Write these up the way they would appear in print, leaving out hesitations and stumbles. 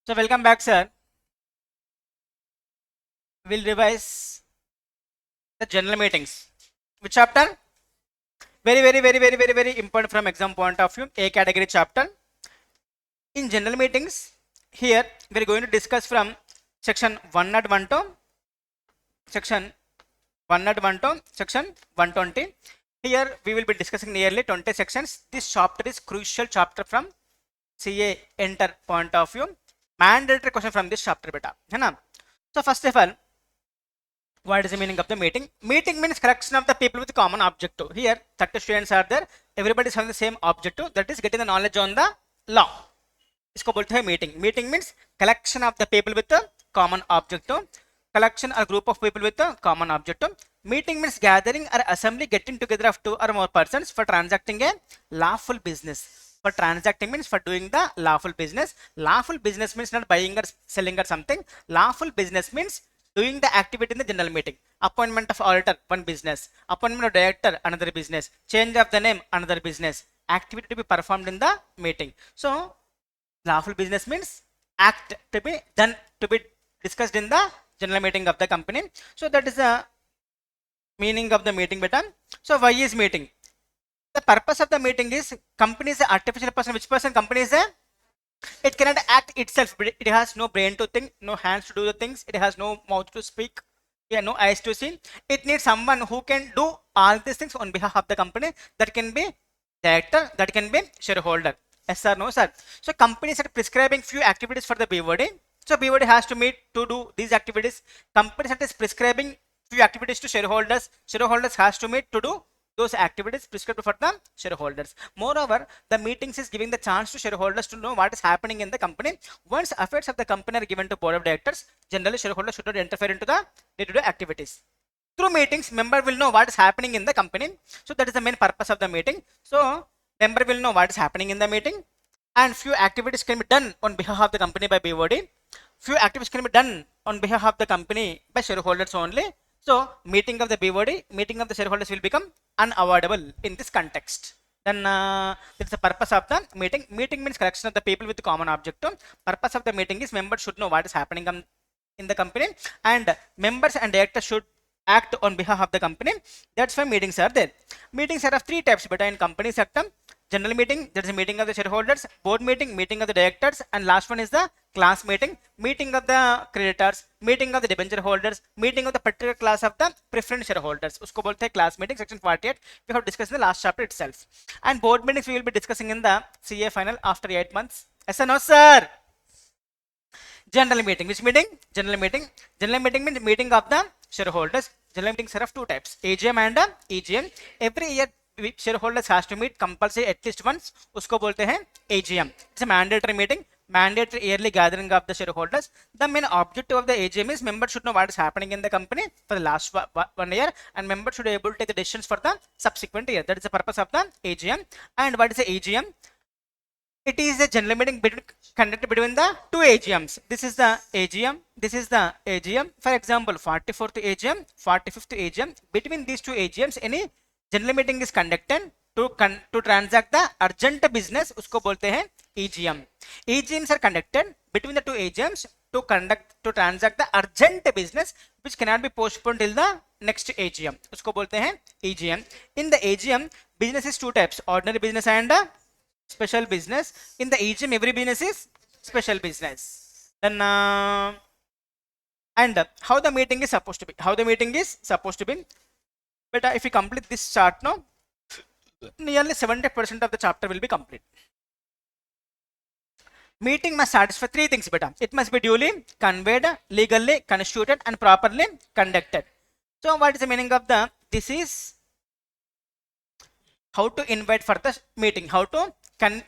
So welcome back, sir. We'll revise the general meetings. Which chapter? Very important from exam point of view. A category chapter. In general meetings, here we're going to discuss from section 101 to section 101 to section 120. Here we will be discussing nearly 20 sections. This chapter is crucial chapter from CA enter point of view. Mandatory question from this chapter beta. है ना? So first of all, what is the meaning of the meeting? Meeting means collection of the people with common objective. Here 30 students are there. Everybody is having the same objective, that is getting the knowledge on the law. इसको बोलते हैं meeting. Meeting means collection of the people with a common objective. Collection or group of people with a common objective. Meeting means gathering or assembly, getting together of 2 or more persons for transacting a lawful business. For transacting means for doing the lawful business. Lawful business means not buying or selling or something. Lawful business means doing the activity in the general meeting. Appointment of auditor, one business. Appointment of director, another business. Change of the name, another business. Activity to be performed in the meeting. So lawful business means act to be done, to be discussed in the general meeting of the company. So that is the meaning of the meeting beta. So why is meeting? The purpose of the meeting is company is the artificial person. Which person? Company is a, it cannot act itself. It has no brain to think, no hands to do the things. It has no mouth to speak, no eyes to see. It needs someone who can do all these things on behalf of the company. That can be director, that can be shareholder. Yes or no, sir? So companies are prescribing few activities for the BOD. So BOD has to meet to do these activities. Companies are prescribing few activities to shareholders. Shareholders has to meet to do those activities prescribed for the shareholders. Moreover, the meetings is giving the chance to shareholders to know what is happening in the company. Once affairs of the company are given to board of directors, generally shareholders should not interfere into the day-to-day activities. Through meetings, member will know what is happening in the company. So that is the main purpose of the meeting. So member will know what is happening in the meeting, and few activities can be done on behalf of the company by BOD. Few activities can be done on behalf of the company by shareholders only. So meeting of the BOD, meeting of the shareholders will become unavoidable in this context. Then that's the purpose of the meeting. Meeting means collection of the people with common objective. Purpose of the meeting is members should know what is happening in the company, and members and directors should act on behalf of the company. That's why meetings are there. Meetings are of 3 types beta in company sector. General meeting, that is a meeting of the shareholders. Board meeting, meeting of the directors, and last one is the class meeting, meeting of the creditors, meeting of the debenture holders, meeting of the particular class of the preferred shareholders. Usko bolte hai class meeting, section 48. We have discussed in the last chapter itself. And board meetings we will be discussing in the CA final after 8 months. Yes or no, sir? General meeting. Which meeting? General meeting. General meeting means meeting of the shareholders. General meetings are of 2 types, AGM and EGM. Every year shareholders has to meet compulsory at least once. Usko bolte hain AGM. It's a mandatory meeting, mandatory yearly gathering of the shareholders. The main objective of the AGM is members should know what is happening in the company for the last 1 year, and members should be able to take the decisions for the subsequent year. That is the purpose of the AGM. And what is the AGM? It is a general meeting conducted between the 2 AGMs. This is the AGM. This is the AGM. For example, 44th AGM, 45th AGM. Between these 2 AGMs, any general meeting is conducted to transact the urgent business. Usko bolte hain EGM. EGMs are conducted between the 2 AGMs to transact the urgent business which cannot be postponed till the next AGM. Usko bolte hain EGM. In the AGM, business is 2 types: ordinary business and special business. In the AGM, every business is special business. Then and how the meeting is supposed to be? How the meeting is supposed to be? But if we complete this chart now, nearly 70% of the chapter will be complete. Meeting must satisfy 3 things beta. It must be duly conveyed, legally constituted, and properly conducted. So what is the meaning of the this is how to invite for the meeting? How to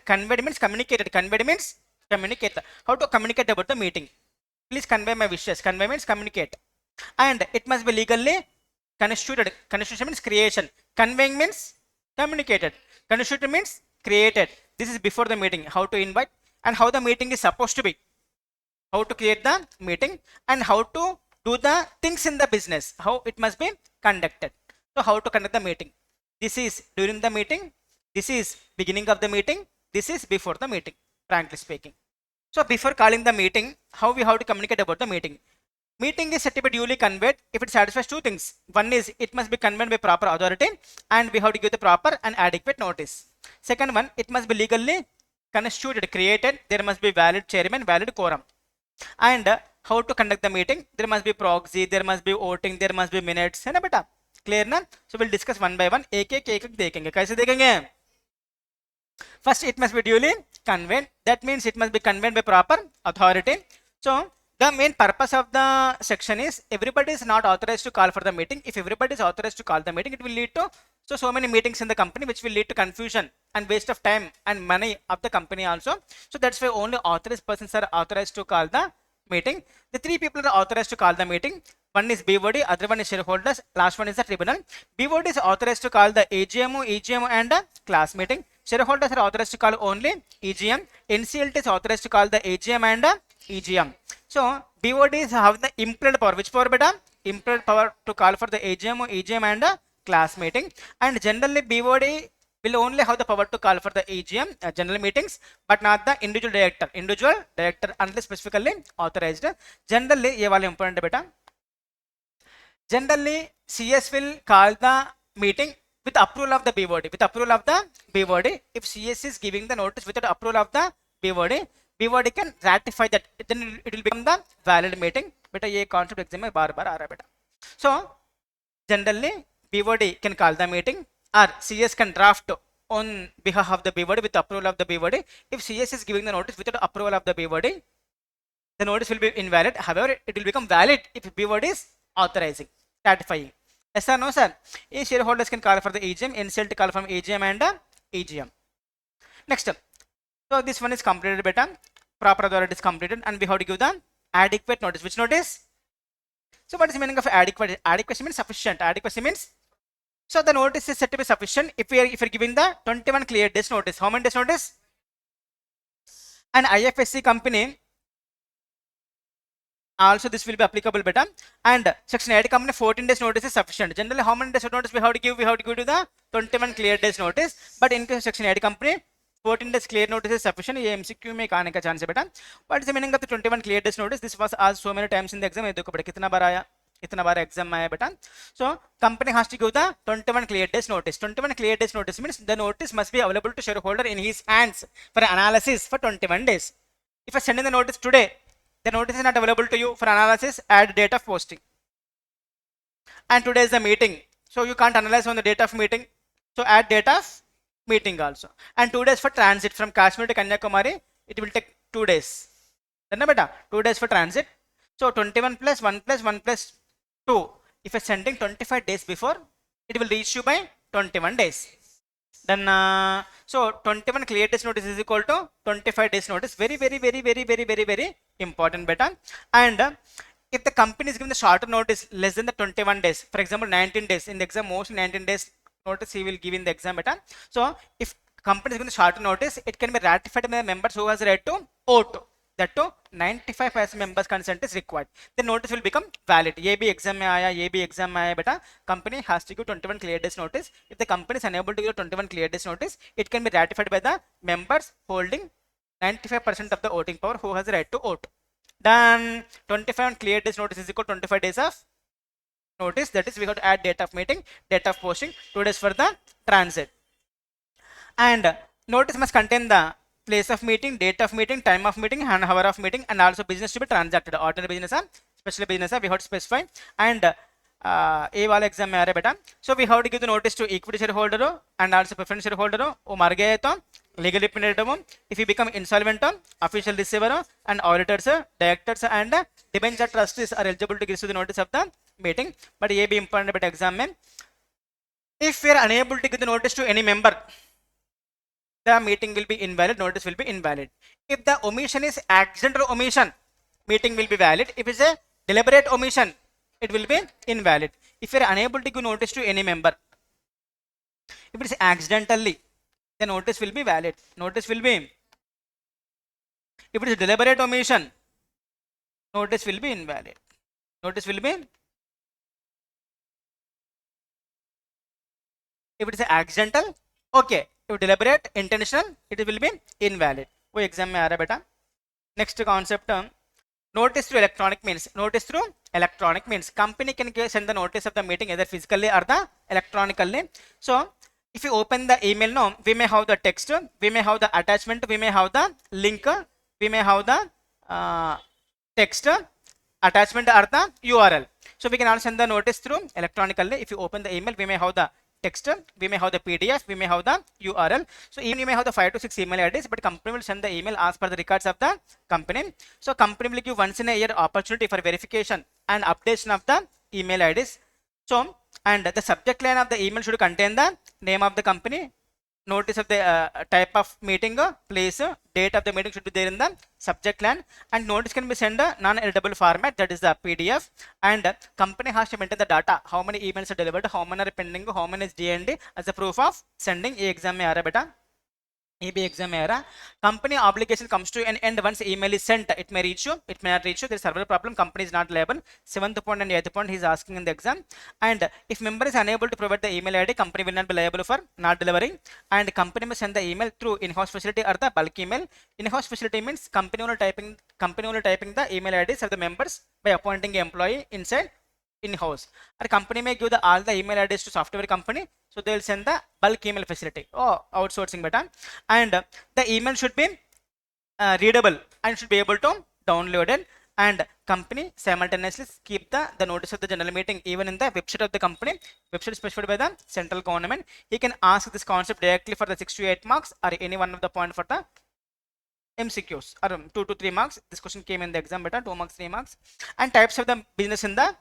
convey means communicated. Convey means communicate. How to communicate about the meeting? Please convey my wishes. Convey means communicate. And it must be legally constituted. Constitution means creation. Conveying means communicated. Constituted means created. This is before the meeting. How to invite and how the meeting is supposed to be. How to create the meeting and how to do the things in the business. How it must be conducted. So how to conduct the meeting? This is during the meeting. This is beginning of the meeting. This is before the meeting, frankly speaking. So before calling the meeting, how we have to communicate about the meeting? Meeting is said to be duly conveyed if it satisfies two things. One is it must be conveyed by proper authority and we have to give the proper and adequate notice. Second one, it must be legally constituted, created. There must be valid chairman, valid quorum. And how to conduct the meeting? There must be proxy, there must be voting, there must be minutes. है ना बेटा? Clear ना? So we'll discuss one by one. एक एक देखेंगे. कैसे देखेंगे? First, it must be duly conveyed. That means it must be conveyed by proper authority. So the main purpose of the section is everybody is not authorized to call for the meeting. If everybody is authorized to call the meeting, it will lead to so many meetings in the company, which will lead to confusion and waste of time and money of the company also. So that's why only authorized persons are authorized to call the meeting. The three people are authorized to call the meeting. One is BOD, other one is shareholders, last one is the tribunal. BOD is authorized to call the AGM, EGM and class meeting. Shareholders are authorized to call only EGM. NCLT is authorized to call the AGM and EGM. So BODs have the implemented power. Which power beta? Implemented power to call for the AGM, EGM and class meeting. And generally BOD will only have the power to call for the AGM, general meetings, but not the individual director. Individual director unless specifically authorized. Generally, ये वाले important beta. Generally, CS will call the meeting with approval of the BOD. With approval of the BOD, if CS is giving the notice without approval of the BOD, BOD can ratify that. Then it will become the valid meeting. Beta, ये concept exam में बार-बार आ रहा है बेटा. So generally, BOD can call the meeting, or CS can draft on behalf of the BOD with approval of the BOD. If CS is giving the notice without approval of the BOD, the notice will be invalid. However, it will become valid if BOD is authorizing, ratifying. Yes or no, sir? A shareholders can call for the AGM, NCLT call from AGM and AGM. Next up. So this one is completed, beta. Proper authority is completed, and we have to give the adequate notice. Which notice? So what is the meaning of adequate? Adequacy means sufficient. Adequacy means, so the notice is said to be sufficient if we are giving the 21 clear days notice. How many days notice? An IFSC company also this will be applicable beta, and section 8 company 14 days notice is sufficient. Generally, how many days notice we have to give? We have to give to the 21 clear days notice, but in case of section 8 company 14 days clear notice is sufficient. ये MCQ में आने का chance है बेटा. What is the meaning of the 21 clear days notice? This was asked so many times in the exam. ये देखो बेटा कितना बार आया, इतना बार exam में आया बेटा. So company has to give the 21 clear days notice. 21 clear days notice means the notice must be available to shareholder in his hands for analysis for 21 days. If I send in the notice today, the notice is not available to you for analysis. Add date of posting. And today is the meeting, so you can't analyze on the date of meeting. So add date of meeting also. And 2 days for transit from Kashmir to Kanyakumari. It will take 2 days. Then beta 2 days for transit. So 21 plus 1 plus 1 plus 2. If you're sending 25 days before, it will reach you by 21 days. Then so 21 clear days notice is equal to 25 days notice. Very important beta. And if the company is given the shorter notice less than the 21 days, for example 19 days in the exam, mostly 19 days notice he will give in the exam beta. So if company is given the shorter notice, it can be ratified by the members who has right to vote. That to 95% members consent is required. The notice will become valid. ये भी exam में आया, ये भी exam में आया बेटा. Company has to give 21 clear days notice. If the company is unable to give 21 clear days notice, it can be ratified by the members holding 95% of the voting power who has the right to vote. Then 25 clear days notice is equal to 25 days of notice. That is, we have to add date of meeting, date of posting, 2 days for the transit. And notice must contain the place of meeting, date of meeting, time of meeting, and hour of meeting, and also business to be transacted. Ordinary business, special business, we have to specify. And A वाला exam में आ रहा है बेटा. So we have to give the notice to equity shareholder and also preference shareholder. वो मर गया है तो legal representative. If you become insolvent, official receiver and auditors, directors and debenture trustees are eligible to give the notice of the meeting. But ये भी important बेटा exam में. If we are unable to give the notice to any member, the meeting will be invalid, notice will be invalid. If the omission is accidental omission, meeting will be valid. If it's a deliberate omission, it will be invalid. If you are unable to give notice to any member, if it is accidentally, the notice will be valid. Notice will be, if it is deliberate omission, notice will be invalid. Notice will be, if it is accidental, okay. If deliberate, intentional, it will be invalid. वो exam में आ रहा है बेटा. Next concept, notice through electronic means. Notice through electronic means. Company can send the notice of the meeting either physically or the electronically. So if you open the email now, we may have the text, we may have the attachment, we may have the link, we may have the text, attachment or the URL. So we can also send the notice through electronically. If you open the email, we may have the text, we may have the PDF, we may have the URL. So even you may have the 5 to 6 email IDs, but company will send the email as per the records of the company. So company will give once in a year opportunity for verification and updation of the email IDs. So, and the subject line of the email should contain the name of the company, notice of the type of meeting, place, date of the meeting should be there in the subject line, and notice can be sent a non-editable format, that is the PDF, and company has to maintain the data, how many emails are delivered, how many are pending, how many is D&D as a proof of sending. ये exam में आ रहा है बेटा, ये भी exam में आ रहा. Company obligation comes to an end once email is sent. It may reach you, it may not reach you. There is server problem. Company is not liable. 7th point and 8th point he is asking in the exam. And if member is unable to provide the email ID, company will not be liable for not delivering. And company may send the email through in-house facility or the bulk email. In-house facility means company only typing the email IDs of the members by appointing an employee inside in-house. Or company may give all the email IDs to software company, so they will send the bulk email facility. Oh, outsourcing beta. And the email should be readable and should be able to download it. And company simultaneously keep the notice of the general meeting even in the website of the company, website specified by the central government. He can ask this concept directly for the 6 to 8 marks or any one of the point for the MCQs or 2 to 3 marks. This question came in the exam beta, 2 marks, 3 marks. And types of the business in the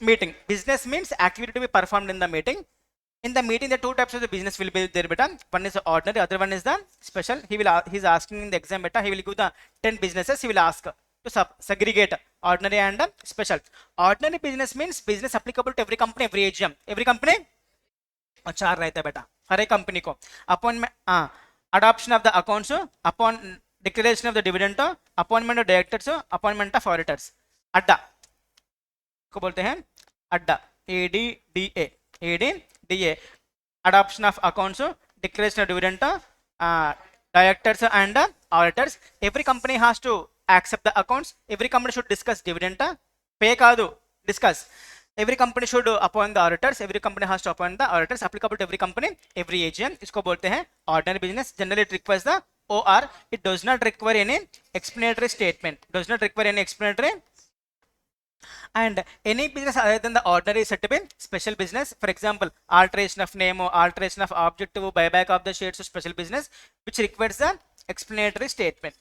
meeting. Business means activity to be performed in the meeting. In the meeting, the two types of the business will be there beta. One is the ordinary, other one is the special. He's asking in the exam beta. He will give the 10 businesses. He will ask to segregate ordinary and special. Ordinary business means business applicable to every company, every AGM. Every company, चार रहता है बेटा हर एक company को. Appointment, adoption of the accounts, upon declaration of the dividend, appointment of directors, appointment of auditors. अड्डा को बोलते हैं अड्डा. ADDA, adoption of accounts, declaration of dividend, directors and auditors. Every company has to accept the accounts. Every company should discuss dividend, pay kaadu, discuss. Every company should appoint the auditors. Every company has to appoint the auditors applicable to every company, every AGM. इसको बोलते हैं ordinary business. Generally it requires the OR. It does not require any explanatory statement. Does not require any explanatory. And any business other than the ordinary is said to be special business. For example, alteration of name or alteration of objective, buyback of the shares, special business, which requires the explanatory statement.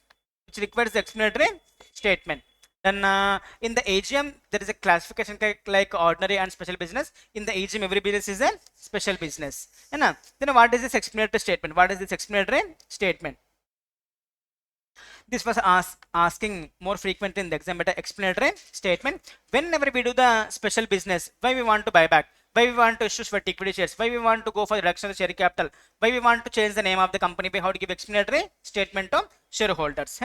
Then in the AGM, there is a classification like ordinary and special business. In the AGM, every business is a special business. Then what is this explanatory statement? This was asking more frequently in the exam, but explanatory statement. Whenever we do the special business, why we want to buy back, why we want to issue sweat equity shares, why we want to go for reduction of share capital, why we want to change the name of the company, we have to give explanatory statement to shareholders.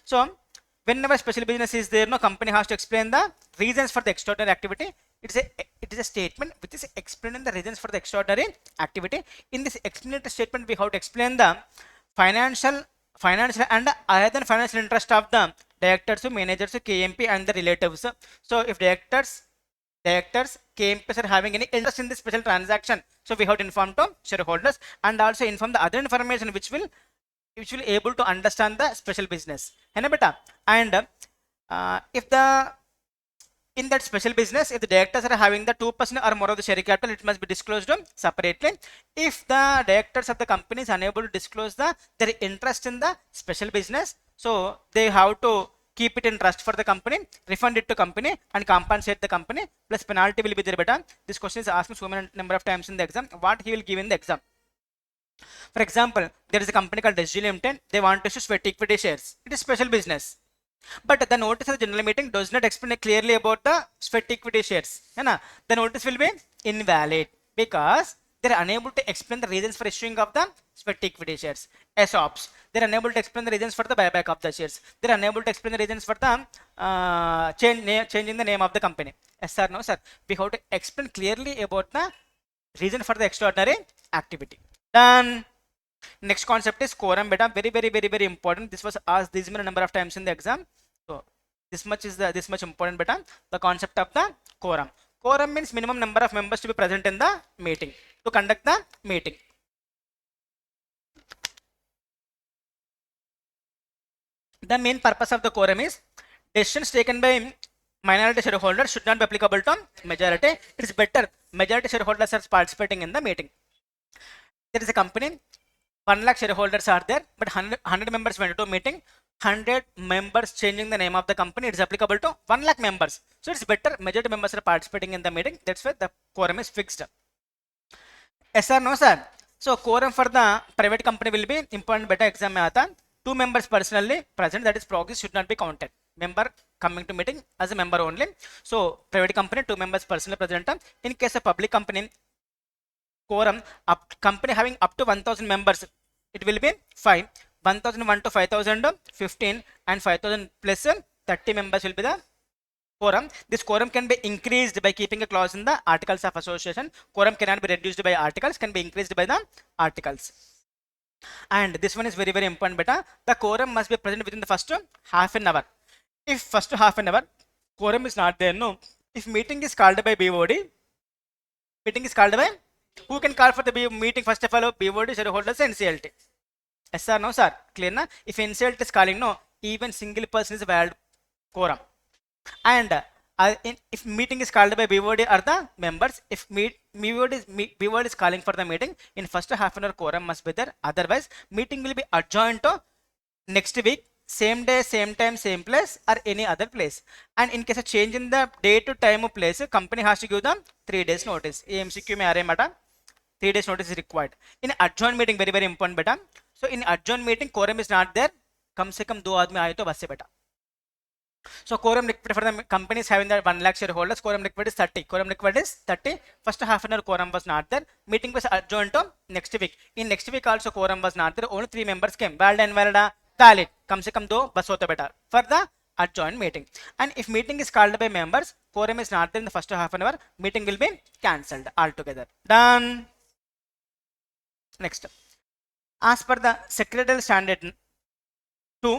So whenever special business is there, no company has to explain the reasons for the extraordinary activity. It is a statement which is explaining the reasons for the extraordinary activity. In this explanatory statement, we have to explain the financial and other than financial interest of the directors, managers, KMP and the relatives. So if directors, KMPs are having any interest in this special transaction, so we have to inform to shareholders and also inform the other information which will able to understand the special business. And if the in that special business, if the directors are having the 2% or more of the share capital, it must be disclosed separately. If the directors of the company is unable to disclose their interest in the special business, so they have to keep it in trust for the company, refund it to company and compensate the company, plus penalty will be there beta. This question is asked so many number of times in the exam. What he will give in the exam? For example, there is a company called SG Limited. They want to issue sweat equity shares. It is special business. But the notice of the general meeting does not explain clearly about the sweat equity shares. The notice will be invalid because they are unable to explain the reasons for issuing of the sweat equity shares. ESOPs, they are unable to explain the reasons for the buyback of the shares. They are unable to explain the reasons for the changing the name of the company. Yes sir, no sir. We have to explain clearly about the reason for the extraordinary activity. Done. Next concept is quorum beta. Very important. This was asked this many number of times in the exam. So this much important beta. The concept of the quorum. Quorum means minimum number of members to be present in the meeting to conduct the meeting. The main purpose of the quorum is decisions taken by minority shareholders should not be applicable to majority. It is better majority shareholders are participating in the meeting. There is a company, 1 lakh shareholders are there, but 100 members went to meeting. 100 members changing the name of the company, it is applicable to 1 lakh members. So it's better majority members are participating in the meeting. That's why the quorum is fixed. Yes or no, sir? So quorum for the private company will be important. Beta exam mein aata 2 members personally present, that is proxy should not be counted. Member coming to meeting as a member only. So private company 2 members personally present. In case of public company, quorum company having up to 1000 members, it will be 5. 1001 to 5000 15, and 5000 plus 30 members will be the quorum. This quorum can be increased by keeping a clause in the articles of association. Quorum cannot be reduced by articles, can be increased by the articles. And this one is very important beta. The quorum must be present within the first half an hour. If first half an hour quorum is not there, no. If meeting is called by BOD, meeting is called by, who can call for the meeting first of all? BOD, shareholders, NCLT. Yes or no, sir? Clear na? If NCLT is calling, no, even single person is valid quorum. And if meeting is called by BOD or the members, if BOD is calling for the meeting, in first half an hour quorum must be there. Otherwise, meeting will be adjourned to next week, same day, same time, same place, or any other place. And in case of change in the day to time of place, company has to give them 3 days notice. MCQ mein aa rahe mata, 3 days notice is required. In adjourned meeting, very important beta. So in adjourned meeting, quorum is not there. कम से कम 2 आदमी आए तो बस से बेटा. So quorum required for the companies having the 1 lakh shareholders, quorum required is 30. Quorum required is 30. First half an hour quorum was not there. Meeting was adjourned to next week. In next week also quorum was not there. Only 3 members came. Valid and invalid, valid. कम से कम 2 बस होता बेटा for the adjourned meeting. And if meeting is called by members, quorum is not there in the first half an hour, meeting will be cancelled altogether. Done. Next. As per the secretarial standard 2,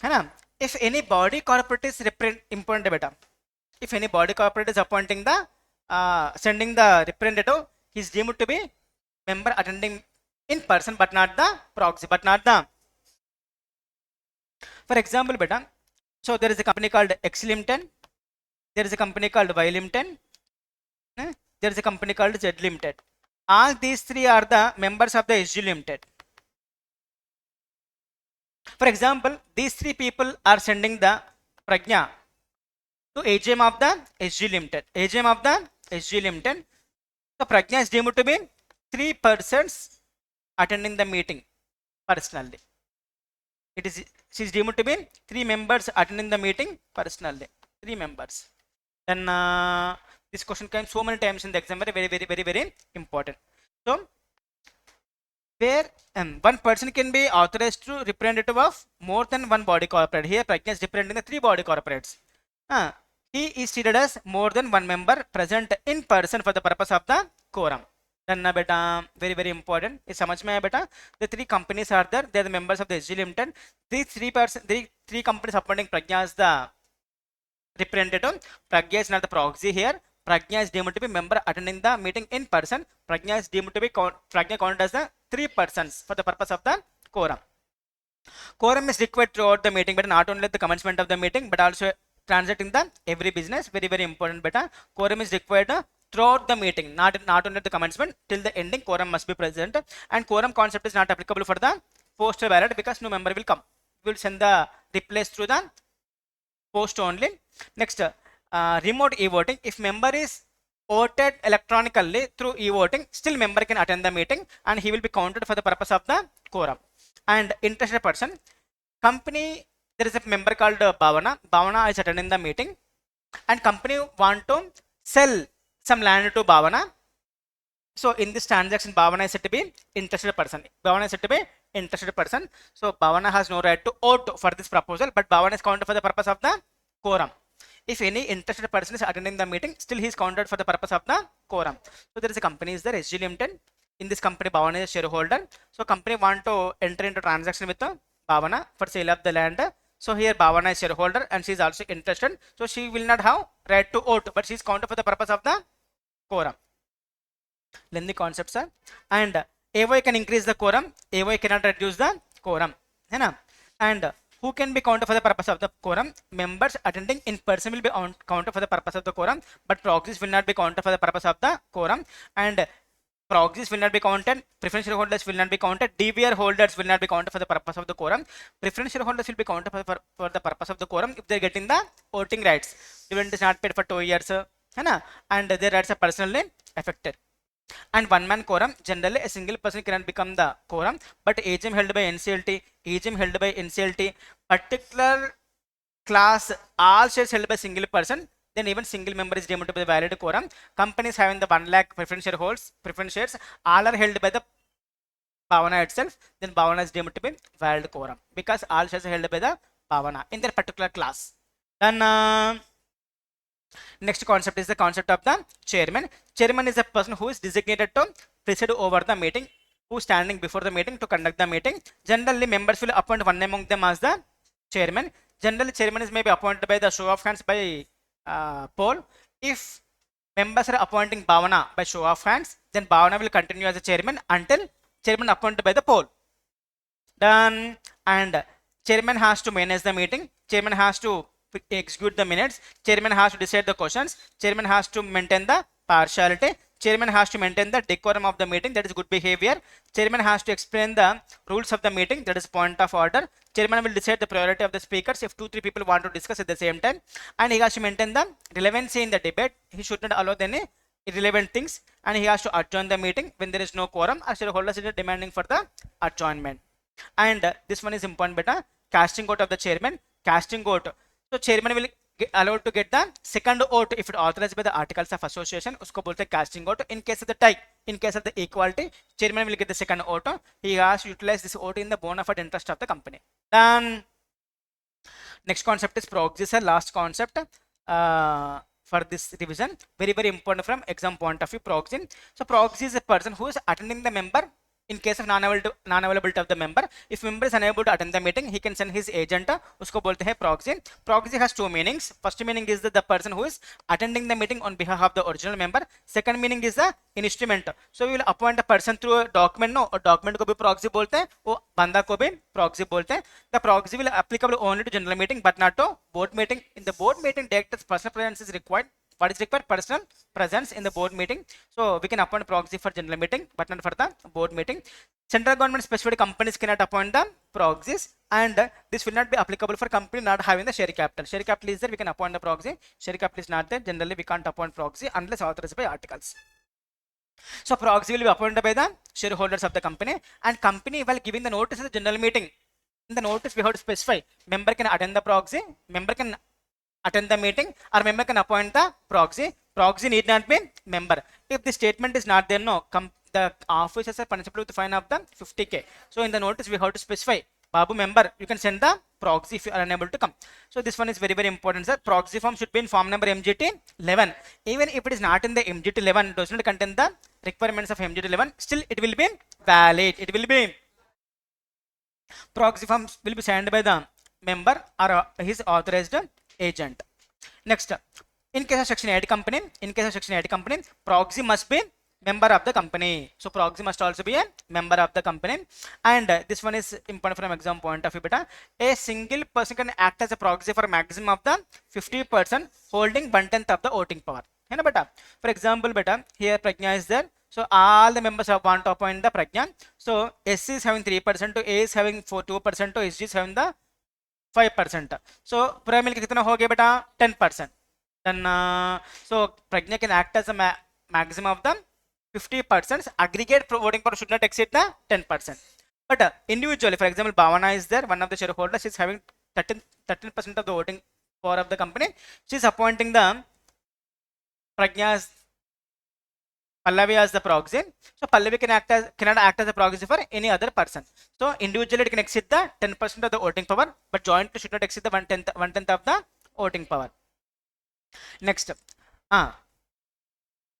है ना, if any body corporate is important beta, if any body corporate is appointing the sending the representative, he is deemed to be member attending in person but not the proxy, but not the, for example beta, so there is a company called X Limited, there is a company called Y Limited, there is a company called Z Limited. All these 3 are the members of the SG Limited. For example, these 3 people are sending the Prajna to AGM of the SG Limited. AGM of the SG Limited. So Prajna is deemed to be 3 persons attending the meeting personally. She is deemed to be 3 members attending the meeting personally. 3 members. Then this question came so many times in the exam. Very important. So where one person can be authorized to representative of more than one body corporate. Here Prajna is representing the 3 body corporates. He is treated as more than one member present in person for the purpose of the quorum. Then beta, very important. Is samajh mein aaya beta? The 3 companies are there. They are the members of the SG Limited. These 3 companies appointing Prajna as the representative. Prajna is not the proxy here. Prajna is deemed to be member attending the meeting in person. Prajna is deemed to be Prajna counted as the 3 persons for the purpose of the quorum. Quorum is required throughout the meeting, but not only at the commencement of the meeting, but also transacting the every business. Very important beta. Quorum is required throughout the meeting, not only at the commencement, till the ending quorum must be present. And quorum concept is not applicable for the postal ballot because no member will come. We will send the replace through the post only. Next, remote e-voting. If member is voted electronically through e-voting, still member can attend the meeting and he will be counted for the purpose of the quorum. And interested person, company, there is a member called Bhavana. Bhavana is attending the meeting and company want to sell some land to Bhavana. So in this transaction, Bhavana is said to be interested person. Bhavana is said to be interested person. So Bhavana has no right to vote for this proposal, but Bhavana is counted for the purpose of the quorum. If any interested person is attending the meeting, still he is counted for the purpose of the quorum. So there is a company is there, SG Limited. in this company Bhavana is a shareholder. So company want to enter into transaction with Bhavana for sale of the land. So here Bhavana is shareholder and she is also interested. So she will not have right to vote, but she is counted for the purpose of the quorum. Lengthy concepts are. And AY can increase the quorum, AY cannot reduce the quorum. And who can be counted for the purpose of the quorum? Members attending in person will be counted for the purpose of the quorum, but proxies will not be counted for the purpose of the quorum. And proxies will not be counted, preference shareholders will not be counted, DVR holders will not be counted for the purpose of the quorum. Preference shareholders will be counted for the purpose of the quorum if they are getting the voting rights. Dividend is not paid for 2 years, and their rights are personally affected. And one man quorum, generally a single person cannot become the quorum, but AGM held by NCLT, AGM held by NCLT, particular class, all shares held by single person, then even single member is deemed to be the valid quorum. Companies having the 1 lakh preference shares, all are held by the Bhavana itself, then Bhavana is deemed to be valid quorum because all shares are held by the Bhavana in their particular class. Then next concept is the concept of the chairman. Chairman is a person who is designated to preside over the meeting, who is standing before the meeting to conduct the meeting. Generally, members will appoint one among them as the chairman. Generally, chairman is maybe appointed by the show of hands by poll. If members are appointing Bhavana by show of hands, then Bhavana will continue as a chairman until chairman appointed by the poll. Done. And chairman has to manage the meeting. Chairman has to execute the minutes. Chairman has to decide the questions. Chairman has to maintain the partiality. Chairman has to maintain the decorum of the meeting, that is good behavior. Chairman has to explain the rules of the meeting, that is point of order. Chairman will decide the priority of the speakers if 2-3 people want to discuss at the same time, and he has to maintain the relevancy in the debate. He should not allow any irrelevant things, and he has to adjourn the meeting when there is no quorum or shareholders are demanding for the adjournment. And this one is important, beta. Casting vote of the chairman. Casting vote. So chairman will allowed to get the second vote if it authorized by the articles of association. Usko bolte casting vote. In case of the tie, in case of the equality, chairman will get the second vote. He has to utilize this vote in the bona fide interest of the company. Then next concept is proxies. Last concept for this revision. Very important from exam point of view. Proxy. So proxy is a person who is attending the member. In case of non-availability of the member, if member is unable to attend the meeting, he can send his agent. Usko bolte hai proxy. Proxy has two meanings. First meaning is that the person who is attending the meeting on behalf of the original member. Second meaning is the instrument. So we will appoint a person through a document. No, a document ko bhi proxy bolte hai. वो बंदा को भी proxy बोलते हैं. The proxy will applicable only to general meeting but not to board meeting. In the board meeting, director's personal presence is required. What is required? Personal presence in the board meeting. So we can appoint proxy for general meeting but not for the board meeting. Central government specified companies cannot appoint the proxies, and this will not be applicable for company not having the share capital. Share capital is there, we can appoint the proxy. Share capital is not there, generally we can't appoint proxy unless authorized by articles. So proxy will be appointed by the shareholders of the company, and company while giving the notice of the general meeting, in the notice we have to specify member can attend the proxy, member can attend the meeting, or member can appoint the proxy. Proxy need not be member. If the statement is not there, no, the officers are punishable with the fine of the 50k. So in the notice we have to specify Babu member, you can send the proxy if you are unable to come. So this one is very important, sir. Proxy form should be in form number MGT 11. Even if it is not in the MGT 11, does not contain the requirements of MGT 11, still it will be valid. It will be proxy form will be signed by the member or his authorized agent. Next, in case of section 8 company, proxy must be member of the company. So proxy must also be a member of the company. And this one is important from exam point of view, beta. A single person can act as a proxy for maximum of the 50% holding 1/10 of the voting power. Beta. For example, beta, here Pragna is there. So all the members want to appoint the Pragna. So S is having 3%, to A is having 2%, to SG is having the 5%. So पूरा मिलके कितना हो गया बेटा 10%. Then so Pragna can act as a maximum of the 50%. Aggregate voting power should not exceed the 10%. But individually, for example, Bhavana is there, one of the shareholders is having 13% of the voting power of the company. She is appointing the Pragna as Pallavi as the proxy. So Pallavi cannot act as a proxy for any other person. So individually it can exceed the 10% of the voting power, but jointly should not exceed the 1/10 of the voting power. Next,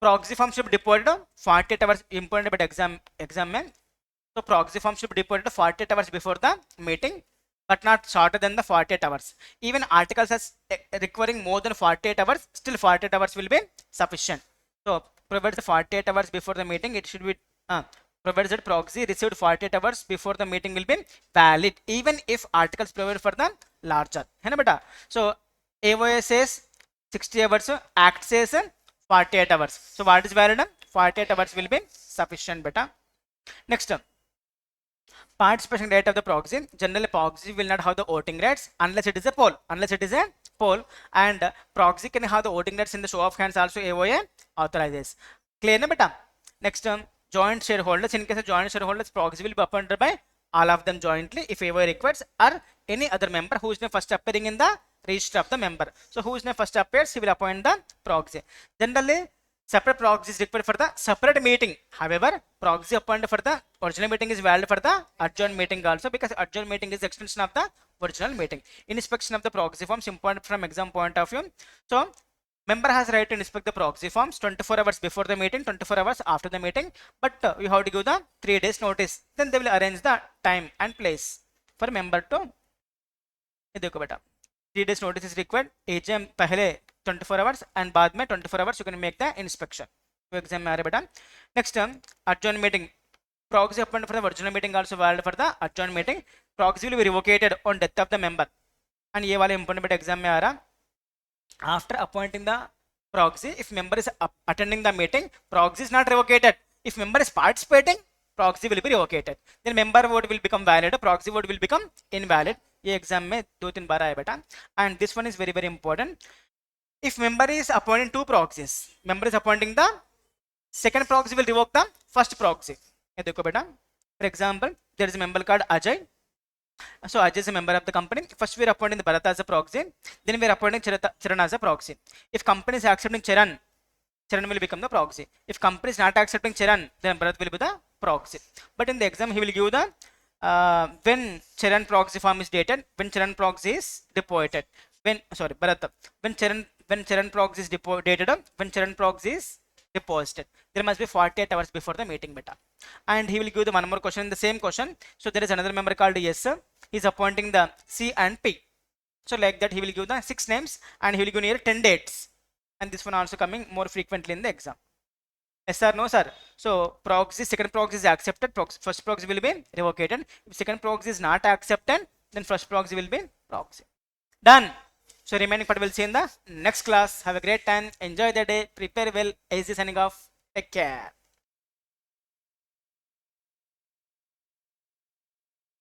proxy form should be deposited 48 hours important but exam mein. So proxy form should be deposited 48 hours before the meeting, but not shorter than the 48 hours. Even articles as requiring more than 48 hours, still 48 hours will be sufficient. So provided the 48 hours before the meeting, it should be provided that proxy received 48 hours before the meeting will be valid, even if articles provided for the larger. है ना बेटा? So AOA says 60 hours, Act says 48 hours. So what is valid? 48 hours will be sufficient beta. Next, participation rate of the proxy. Generally proxy will not have the voting rights unless it is a poll. And proxy can have the voting rights in the show of hands also. AOA authorizes. Clear na beta? Next, joint shareholders. In case of joint shareholders, proxy will be appointed by all of them jointly if AOA requires, or any other member who is first appearing in the register of the member. So who is first appears, he will appoint the proxy. Generally separate proxy is required for the separate meeting. However, proxy appointed for the original meeting is valid for the adjourned meeting also, because adjourned meeting is extension of the original meeting. Inspection of the proxy forms important from exam point of view. So member has right to inspect the proxy forms 24 hours before the meeting, 24 hours after the meeting, but you have to give the 3 days notice. Then they will arrange the time and place for member to. देखो बेटा 3 days notice is required. AGM पहले 24 hours and बाद में 24 hours you can make the inspection. तो exam में आ रहा बेटा. Next adjourn meeting. Proxy appointed for the original meeting also valid for the adjourn meeting. Proxy will be revocated on death of the member. And ये वाले important बेटा exam में आ रहा. After appointing the proxy, if member is attending the meeting, proxy is not revocated. If member is participating, proxy will be revocated. Then member vote will become valid, proxy vote will become invalid. ये exam में 2-3 बार आया बेटा. And this one is very very important. If member is appointing 2 proxies, member is appointing the second proxy will revoke the first proxy. ये देखो बेटा. For example, there is a member called Ajay. So Ajay is a member of the company. First we are appointing the Bharat as a proxy. Then we are appointing Charan as a proxy. If company is accepting Charan, Charan will become the proxy. If company is not accepting Charan, then Bharat will be the proxy. But in the exam, he will give the when Charan proxy form is dated, when Charan proxy is deposited. Bharat. When Charan proxy is dated, when Charan proxy is deposited. There must be 48 hours before the meeting beta. And he will give the one more question in the same question. So there is another member called yes. He is appointing the C and P. So like that he will give the 6 names and he will give near 10 dates. And this one also coming more frequently in the exam. Yes sir, no sir. So proxy, second proxy is accepted, first proxy will be revocated. If second proxy is not accepted, then first proxy will be proxy. Done. So remaining part we'll see in the next class. Have a great time. Enjoy the day. Prepare well. Easy signing off. Take care.